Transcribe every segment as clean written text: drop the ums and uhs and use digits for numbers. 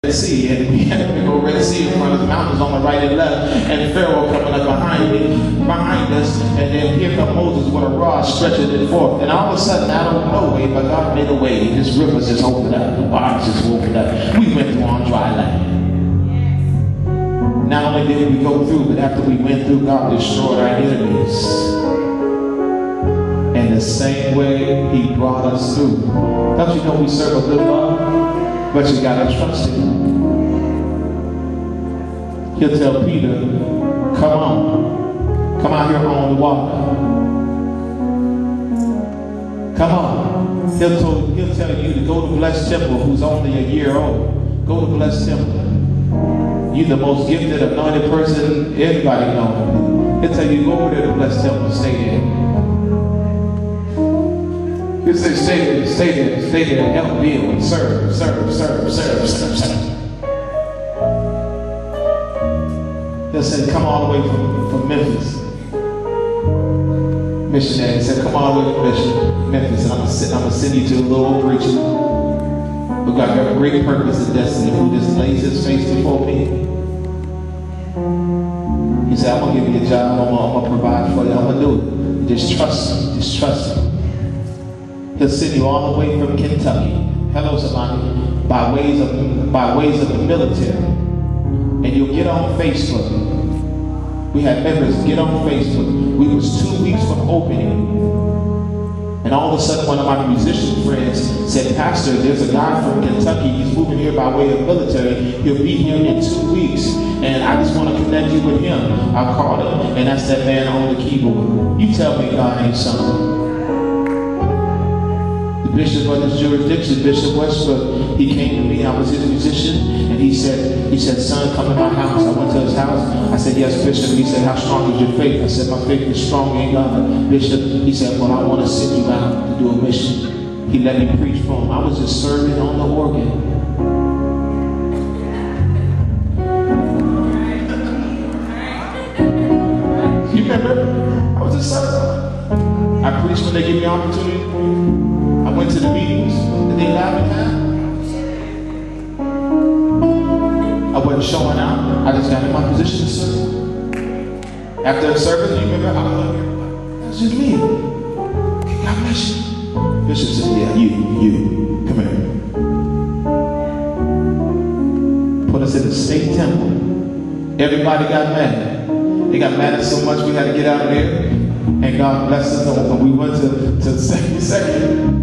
Red Sea, and we had a big old Red Sea in front of the mountains on the right and left, and Pharaoh coming up behind us, and then here come Moses with a rod stretching it forth, and all of a sudden, out of no way, but God made a way. His rivers just opened up, the waters just opened up. We went through on dry land. Not only did we go through, but after we went through, God destroyed our enemies. And the same way He brought us through. Don't you know we serve a good God? But you gotta trust Him. He'll tell Peter, come on. Come out here on the water. Come on. He'll tell you to go to Blessed Temple, who's only a year old. Go to Blessed Temple. You're the most gifted, anointed person everybody knows. He'll tell you, go over there to Blessed Temple, stay there. He'll say, stay there, and help build and serve. He'll say, come all the way from Memphis. Missionary said, come all the way from Memphis, and I'm gonna send you to a little old preacher who got a great purpose and destiny, who just lays his face before me. He said, I'm gonna give you a job, I'm gonna provide for you, I'm gonna do it. Just trust him, just trust him. He'll send you all the way from Kentucky. Hello, somebody. By ways of the military. And you'll get on Facebook. We had members get on Facebook. We was 2 weeks from opening. And all of a sudden, one of my musician friends said, Pastor, there's a guy from Kentucky. He's moving here by way of military. He'll be here in 2 weeks. And I just want to connect you with him. I called him, and that's that man on the keyboard. You tell me God ain't something. The bishop of this jurisdiction, Bishop Westbrook, he came to me. I was his musician, and he said, son, come to my house. I went to his house. I said, yes, Bishop. He said, how strong is your faith? I said, my faith is strong in God, Bishop. He said, well, I want to send you out to do a mission. He let me preach for him. I was just serving on the organ. You remember? I was just serving. I preached when they gave me an opportunity. I went to the meetings that they allowed me to have. I wasn't showing out. I just got in my position to serve. After the service, you remember, I was like, that's just me. God bless you. Bishop said, yeah, you, come here. Put us in the state temple. Everybody got mad. They got mad at so much we had to get out of there. And God blessed us. And we went to the second.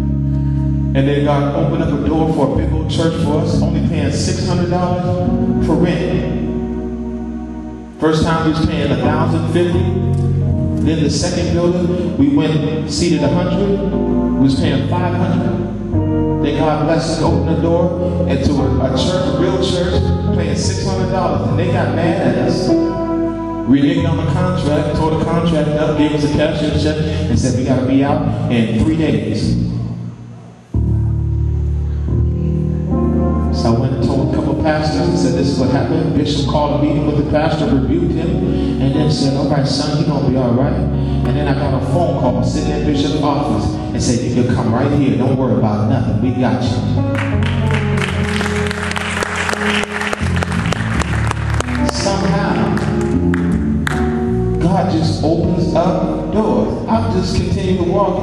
And then God opened up a door for a big old church for us, only paying $600 for rent. First time we was paying $1,050. Then the second building, we went seated 100. We was paying $500. Then God blessed us to open the door into a church, a real church, paying $600. And they got mad at us. Reneged on the contract, tore the contract up, gave us a cashier's check, and said we got to be out in 3 days. So I went and told a couple of pastors and said, this is what happened. Bishop called a meeting with the pastor, rebuked him, and then said, all right, son, you're going to be all right. And then I got a phone call sitting in Bishop's office and said, you can come right here. Don't worry about nothing. We got you. Somehow, God just opens up doors. I'll just continue to walk.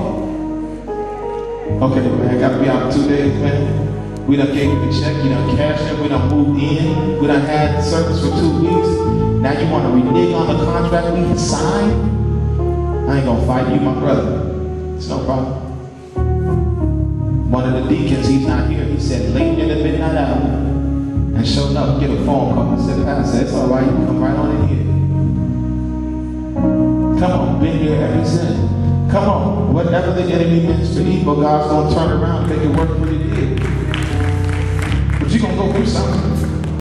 Okay, man, I got to be out in 2 days, man. We done gave you the check, you done cashed it, we done moved in, we done had service for 2 weeks. Now you want to renege on the contract we signed? I ain't gonna fight you, my brother. It's no problem. One of the deacons, he's not here, he said late in the midnight hour. And sure enough, get a phone call. I said, Pastor, it's all right, you come right on in here. Come on, been here ever since. Come on, whatever the enemy meant for evil, God's gonna turn around and make it work for the good. But you're going to go through something.